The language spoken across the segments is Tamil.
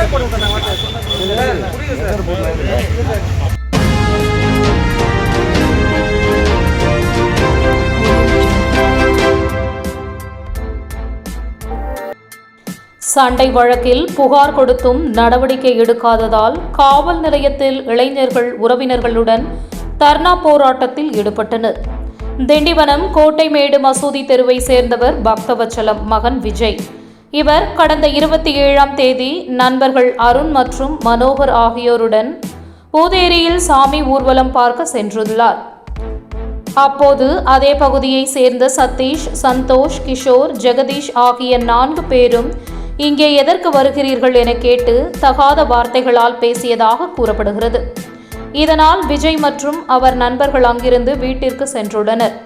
சண்டை வழக்கில் புகார் கொடுத்தும் நடவடிக்கை எடுக்காததால் காவல் நிலையத்தில் இளைஞர்கள் உறவினர்களுடன் தர்ணா போராட்டத்தில் ஈடுபட்டனர். திண்டிவனம் கோட்டைமேடு மசூதி தெருவை சேர்ந்தவர் பக்தவச்சலம் மகன் விஜய். இவர் கடந்த 27ஆம் தேதி நண்பர்கள் அருண் மற்றும் மனோகர் ஆகியோருடன் பூதேரியில் சாமி ஊர்வலம் பார்க்க சென்றுள்ளார். அப்போது அதே பகுதியை சேர்ந்த சதீஷ், சந்தோஷ், கிஷோர், ஜெகதீஷ் ஆகிய 4 பேரும் இங்கே எதற்கு வருகிறீர்கள் என கேட்டு தகாத வார்த்தைகளால் பேசியதாக கூறப்படுகிறது. இதனால் விஜய் மற்றும் அவர் நண்பர்கள் அங்கிருந்து வீட்டிற்கு சென்றுள்ளனர்.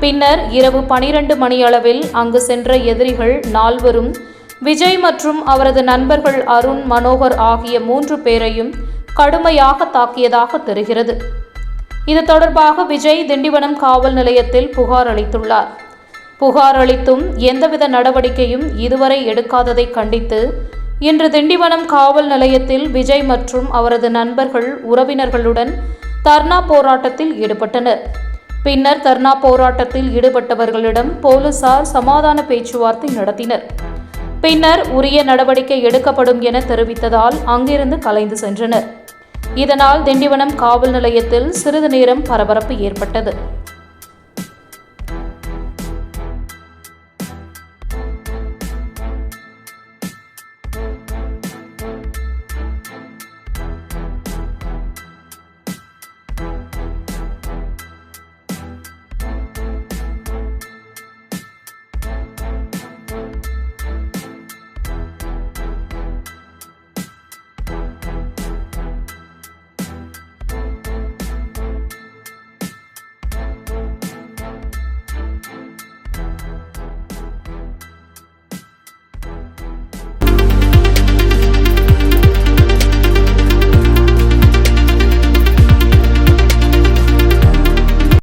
பின்னர் இரவு 12 மணியளவில் அங்கு சென்ற எதிரிகள் 4வரும் விஜய் மற்றும் அவரது நண்பர்கள் அருண், மனோகர் ஆகிய 3 பேரையும் கடுமையாக தாக்கியதாக தெரிகிறது. இது தொடர்பாக விஜய் திண்டிவனம் காவல் நிலையத்தில் புகார் அளித்துள்ளார். புகார் அளித்தும் எந்தவித நடவடிக்கையும் இதுவரை எடுக்காததை கண்டித்து இன்று திண்டிவனம் காவல் நிலையத்தில் விஜய் மற்றும் அவரது நண்பர்கள் உறவினர்களுடன் தர்ணா போராட்டத்தில் ஈடுபட்டனர். பின்னர் தர்ணா போராட்டத்தில் ஈடுபட்டவர்களிடம் போலீசார் சமாதான பேச்சுவார்த்தை நடத்தினர். பின்னர் உரிய நடவடிக்கை எடுக்கப்படும் என தெரிவித்ததால் அங்கிருந்து கலைந்து சென்றனர். இதனால் திண்டிவனம் காவல் நிலையத்தில் சிறிது நேரம் பரபரப்பு ஏற்பட்டது.